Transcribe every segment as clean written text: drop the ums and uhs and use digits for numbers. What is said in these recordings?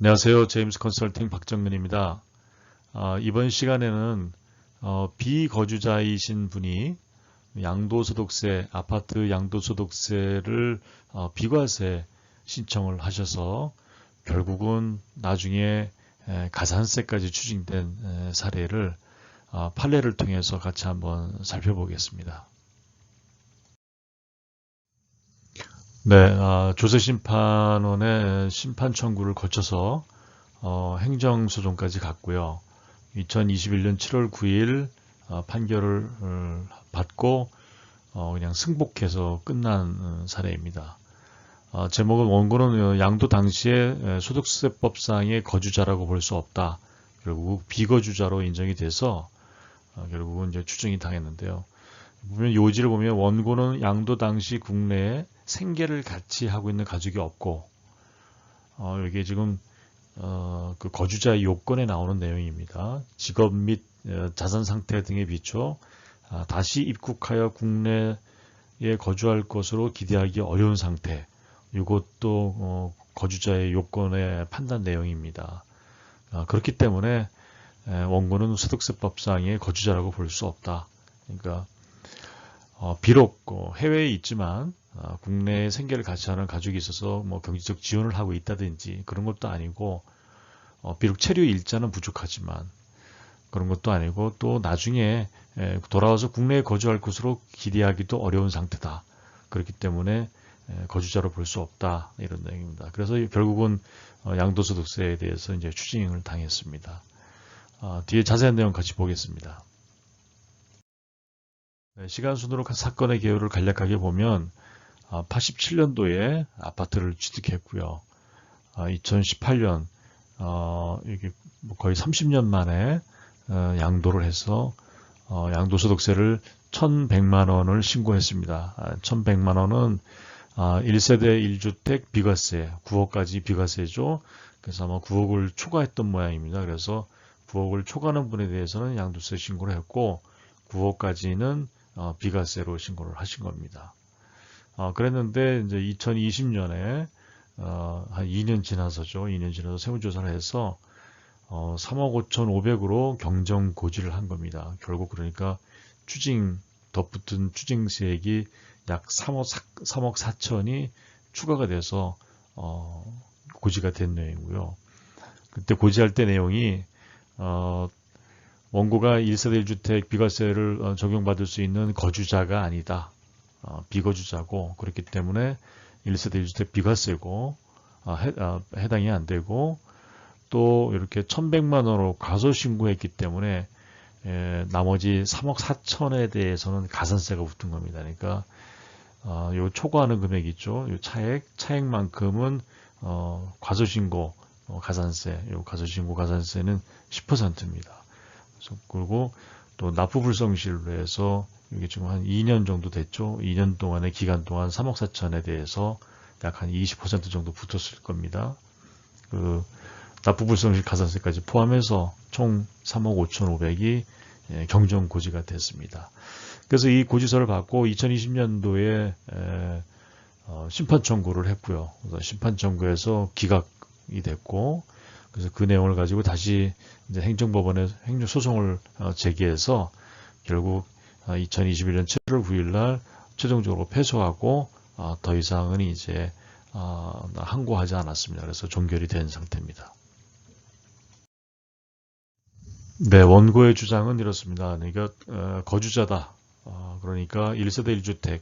안녕하세요. 제임스 컨설팅 박정근입니다. 이번 시간에는 비거주자이신 분이 양도소득세, 아파트 양도소득세를 비과세 신청을 하셔서 결국은 나중에 가산세까지 추징된 사례를 판례를 통해서 같이 한번 살펴보겠습니다. 네, 조세심판원의 심판 청구를 거쳐서 행정소송까지 갔고요. 2021년 7월 9일 판결을 받고 그냥 승복해서 끝난 사례입니다. 제목은 원고는 양도 당시에 소득세법상의 거주자라고 볼 수 없다. 결국 비거주자로 인정이 돼서 결국은 이제 추징이 당했는데요. 보면 요지를 보면 원고는 양도 당시 국내에 생계를 같이 하고 있는 가족이 없고 이게 지금 그 거주자의 요건에 나오는 내용입니다. 직업 및 자산 상태 등에 비춰 다시 입국하여 국내에 거주할 것으로 기대하기 어려운 상태. 이것도 거주자의 요건의 판단 내용입니다. 그렇기 때문에 원고는 소득세법상의 거주자라고 볼 수 없다. 그러니까 비록 해외에 있지만 국내에 생계를 같이 하는 가족이 있어서 뭐 경제적 지원을 하고 있다든지 그런 것도 아니고 비록 체류 일자는 부족하지만 그런 것도 아니고 또 나중에 돌아와서 국내에 거주할 것으로 기대하기도 어려운 상태다. 그렇기 때문에 거주자로 볼 수 없다. 이런 내용입니다. 그래서 결국은 양도소득세에 대해서 이제 추징을 당했습니다. 뒤에 자세한 내용 같이 보겠습니다. 시간 순으로 사건의 개요를 간략하게 보면 87년도에 아파트를 취득했고요. 2018년 이게 거의 30년 만에 양도를 해서 양도소득세를 1,100만 원을 신고했습니다. 1,100만 원은 1세대 1주택 비과세, 9억까지 비과세죠. 그래서 아마 9억을 초과했던 모양입니다. 그래서 9억을 초과하는 분에 대해서는 양도세 신고를 했고 9억까지는 비과세로 신고를 하신 겁니다. 그랬는데 이제 2020년에 한 2년 지나서죠. 2년 지나서 세무조사를 해서 3억 5,500으로 경정 고지를 한 겁니다. 결국 그러니까 덧붙은 추징세액이 약 3억 4천이 추가가 돼서 고지가 된 내용이고요. 그때 고지할 때 내용이 원고가 1세대 1주택 비과세를 적용받을 수 있는 거주자가 아니다. 비거주자고 그렇기 때문에 1세대 1주택 비과세고 해당이 안 되고 또 이렇게 1,100만 원으로 과소신고했기 때문에 나머지 3억 4천에 대해서는 가산세가 붙은 겁니다. 그러니까 요 초과하는 금액 있죠. 요 차액만큼은 과소신고 가산세, 요 과소신고 가산세는 10%입니다. 그리고 또 납부불성실로 해서 이게 지금 한 2년 정도 됐죠. 2년 동안의 기간 동안 3억 4천에 대해서 약 한 20% 정도 붙었을 겁니다. 그 납부불성실 가산세까지 포함해서 총 3억 5,500이 경정 고지가 됐습니다. 그래서 이 고지서를 받고 2020년도에 심판 청구를 했고요. 그래서 심판 청구에서 기각이 됐고 그래서 그 내용을 가지고 다시 이제 행정법원에 행정소송을 제기해서 결국 2021년 7월 9일 날 최종적으로 패소하고 더 이상은 이제 항고하지 않았습니다. 그래서 종결이 된 상태입니다. 네, 원고의 주장은 이렇습니다. 그러니까 거주자다. 그러니까 1세대 1주택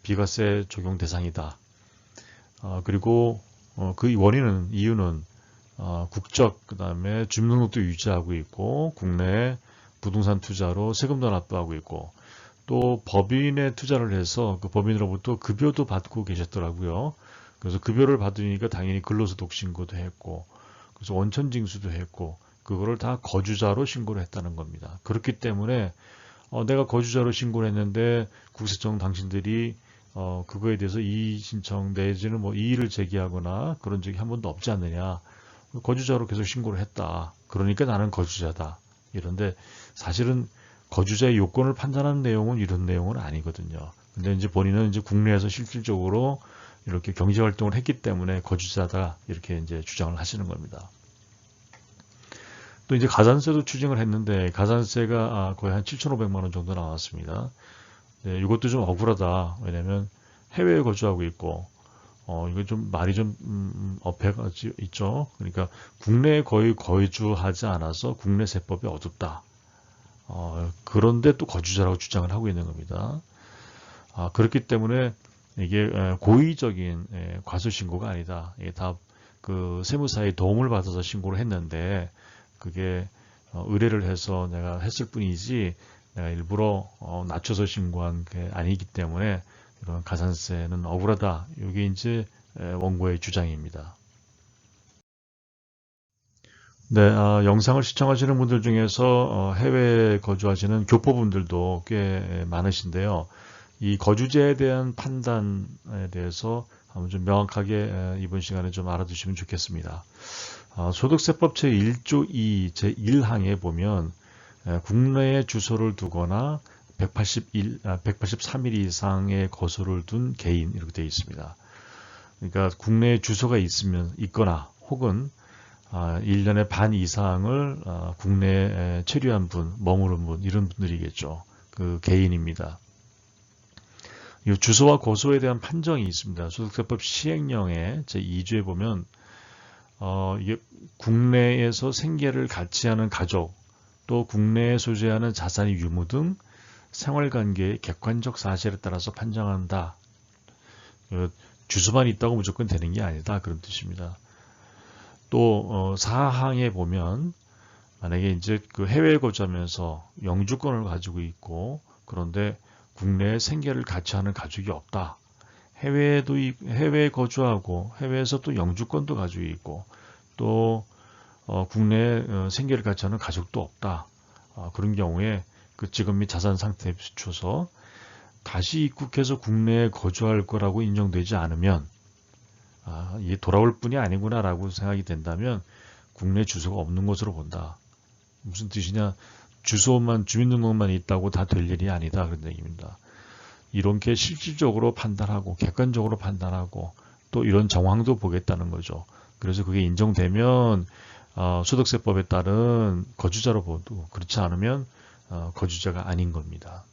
비과세 적용 대상이다. 그리고 그 이유는 국적, 그 다음에 주민등록도 유지하고 있고 국내에 부동산 투자로 세금도 납부하고 있고 또 법인에 투자를 해서 그 법인으로부터 급여도 받고 계셨더라고요. 그래서 급여를 받으니까 당연히 근로소득 신고도 했고 그래서 원천징수도 했고 그거를 다 거주자로 신고를 했다는 겁니다. 그렇기 때문에 내가 거주자로 신고를 했는데 국세청 당신들이 그거에 대해서 이의 신청 내지는 뭐 이의를 제기하거나 그런 적이 한 번도 없지 않느냐. 거주자로 계속 신고를 했다. 그러니까 나는 거주자다. 이런데 사실은 거주자의 요건을 판단하는 내용은 이런 내용은 아니거든요. 근데 이제 본인은 이제 국내에서 실질적으로 이렇게 경제 활동을 했기 때문에 거주자다 이렇게 이제 주장을 하시는 겁니다. 또 이제 가산세도 추징을 했는데 가산세가 거의 한 7,500만 원 정도 나왔습니다. 네, 이것도 좀 억울하다. 왜냐면 해외에 거주하고 있고 이거 좀 말이 좀 어폐가 있죠. 그러니까 국내에 거의 거주하지 않아서 국내 세법이 어둡다. 그런데 또 거주자라고 주장을 하고 있는 겁니다. 그렇기 때문에 이게 고의적인 과소신고가 아니다. 이게 다 그 세무사의 도움을 받아서 신고를 했는데 그게 의뢰를 해서 내가 했을 뿐이지 내가 일부러 낮춰서 신고한 게 아니기 때문에 이런 가산세는 억울하다. 이게 이제 원고의 주장입니다. 네, 영상을 시청하시는 분들 중에서 해외에 거주하시는 교포분들도 꽤 많으신데요. 이 거주제에 대한 판단에 대해서 한번 좀 명확하게 이번 시간에 좀 알아두시면 좋겠습니다. 소득세법 제1조 2 제1항에 보면 국내에 주소를 두거나 183일 이상의 거소를 둔 개인 이렇게 되어 있습니다. 그러니까 국내에 주소가 있거나 혹은 1년의 반 이상을 국내에 체류한 분, 머무른 분 이런 분들이겠죠. 그 개인입니다. 이 주소와 거소에 대한 판정이 있습니다. 소득세법 시행령의 제2조에 보면 이게 국내에서 생계를 같이 하는 가족, 또 국내에 소재하는 자산이 유무 등 생활관계의 객관적 사실에 따라서 판정한다. 주소만 있다고 무조건 되는 게 아니다. 그런 뜻입니다. 또 사항에 보면 만약에 이제 그 해외에 거주하면서 영주권을 가지고 있고 그런데 국내에 생계를 같이 하는 가족이 없다. 해외에 거주하고 해외에서 또 영주권도 가지고 있고 또 국내에 생계를 같이 하는 가족도 없다. 그런 경우에 그 직업 및 자산 상태에 비춰서 다시 입국해서 국내에 거주할 거라고 인정되지 않으면 이게 돌아올 뿐이 아니구나라고 생각이 된다면 국내 주소가 없는 것으로 본다. 무슨 뜻이냐? 주민등록만 있다고 다 될 일이 아니다. 그런 얘기입니다. 이렇게 실질적으로 판단하고 객관적으로 판단하고 또 이런 정황도 보겠다는 거죠. 그래서 그게 인정되면 소득세법에 따른 거주자로 보도 그렇지 않으면 거주자가 아닌 겁니다.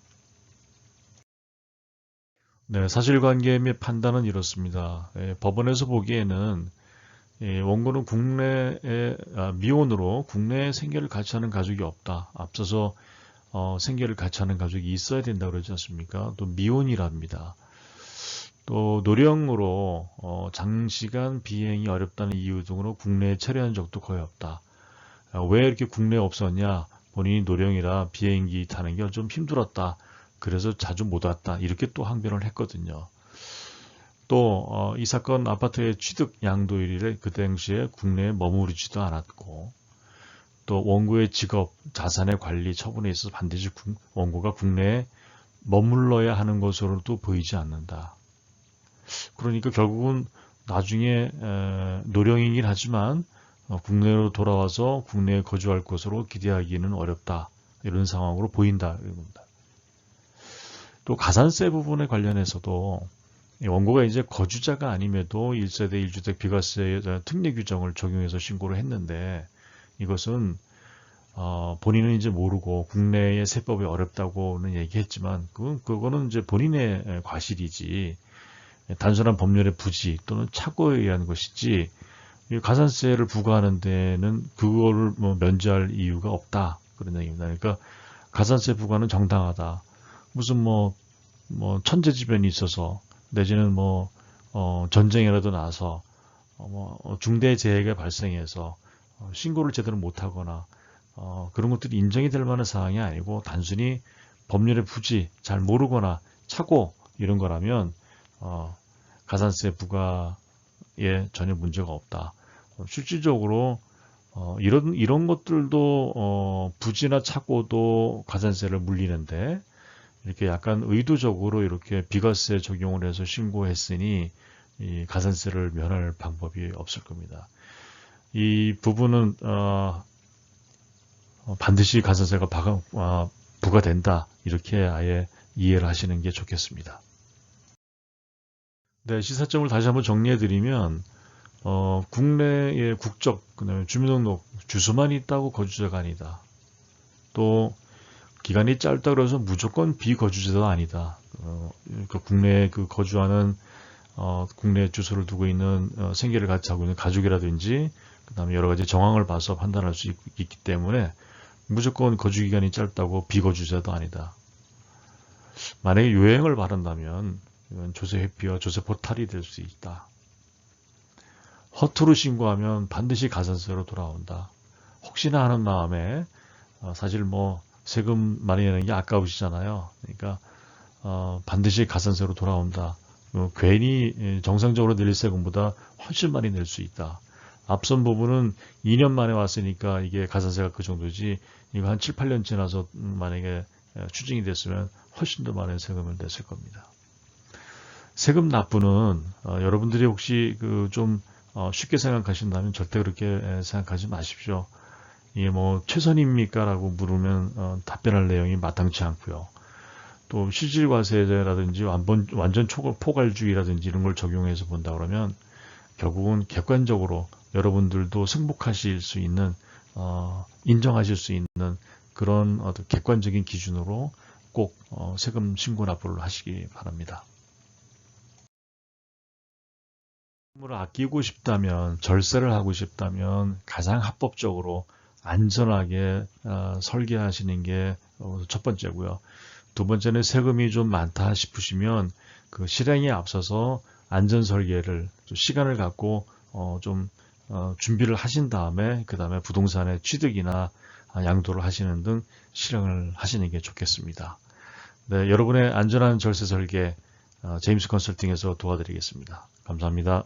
네, 사실관계 및 판단은 이렇습니다. 법원에서 보기에는 원고는 미혼으로 국내에 생계를 같이 하는 가족이 없다. 앞서서 생계를 같이 하는 가족이 있어야 된다고 그러지 않습니까? 또 미혼이랍니다. 또 노령으로 장시간 비행이 어렵다는 이유 등으로 국내에 체류한 적도 거의 없다. 왜 이렇게 국내에 없었냐? 본인이 노령이라 비행기 타는 게 좀 힘들었다. 그래서 자주 못 왔다. 이렇게 또 항변을 했거든요. 또 이 사건 아파트의 취득 양도일에 그 당시에 국내에 머무르지도 않았고 또 원고의 직업, 자산의 관리 처분에 있어서 반드시 원고가 국내에 머물러야 하는 것으로도 보이지 않는다. 그러니까 결국은 나중에 노령이긴 하지만 국내로 돌아와서 국내에 거주할 것으로 기대하기는 어렵다. 이런 상황으로 보인다. 이런 겁니다. 또 가산세 부분에 관련해서도 원고가 이제 거주자가 아님에도 1세대 1주택 비과세 특례 규정을 적용해서 신고를 했는데 이것은 본인은 이제 모르고 국내의 세법이 어렵다고는 얘기했지만 그거는 이제 본인의 과실이지 단순한 법률의 부지 또는 착오에 의한 것이지 가산세를 부과하는 데는 그거를 면제할 이유가 없다 그런 얘기입니다. 그러니까 가산세 부과는 정당하다. 무슨 천재지변이 있어서 내지는 전쟁이라도 나서 중대 재해가 발생해서 신고를 제대로 못하거나 그런 것들이 인정이 될 만한 사항이 아니고 단순히 법률의 부지 잘 모르거나 착오 이런 거라면 가산세 부과에 전혀 문제가 없다. 실질적으로 이런 것들도 부지나 착오도 가산세를 물리는데 이렇게 약간 의도적으로 이렇게 비과세 적용을 해서 신고했으니 이 가산세를 면할 방법이 없을 겁니다. 이 부분은 반드시 가산세가 부과된다 이렇게 아예 이해를 하시는 게 좋겠습니다. 네, 시사점을 다시 한번 정리해드리면 국내의 국적, 그다음에 주민등록 주소만 있다고 거주자가 아니다. 또 기간이 짧다 그래서 무조건 비거주자도 아니다. 국내에 그 거주하는 국내 주소를 두고 있는 생계를 같이 하고 있는 가족이라든지 그다음에 여러 가지 정황을 봐서 판단할 수 있기 때문에 무조건 거주 기간이 짧다고 비거주자도 아니다. 만약에 요행을 바란다면 이건 조세 회피와 조세 포탈이 될 수 있다. 허투루 신고하면 반드시 가산세로 돌아온다. 혹시나 하는 마음에 사실 뭐 세금 많이 내는 게 아까우시잖아요. 그러니까 반드시 가산세로 돌아온다. 괜히 정상적으로 낼 세금보다 훨씬 많이 낼 수 있다. 앞선 부분은 2년 만에 왔으니까 이게 가산세가 그 정도지 이거 한 7, 8년 지나서 만약에 추징이 됐으면 훨씬 더 많은 세금을 냈을 겁니다. 세금 납부는 여러분들이 혹시 좀 쉽게 생각하신다면 절대 그렇게 생각하지 마십시오. 이게 뭐 최선입니까? 라고 물으면 답변할 내용이 마땅치 않고요. 또 실질과세라든지 완전 포괄주의라든지 이런 걸 적용해서 본다 그러면 결국은 객관적으로 여러분들도 승복하실 수 있는 인정하실 수 있는 그런 어떤 객관적인 기준으로 꼭 세금 신고 납부를 하시기 바랍니다. 세금을 아끼고 싶다면 절세를 하고 싶다면 가장 합법적으로 안전하게 설계하시는 게 첫 번째고요. 두 번째는 세금이 좀 많다 싶으시면 그 실행에 앞서서 안전 설계를 좀 시간을 갖고 좀 준비를 하신 다음에 그 다음에 부동산의 취득이나 양도를 하시는 등 실행을 하시는 게 좋겠습니다. 네, 여러분의 안전한 절세 설계 제임스 컨설팅에서 도와드리겠습니다. 감사합니다.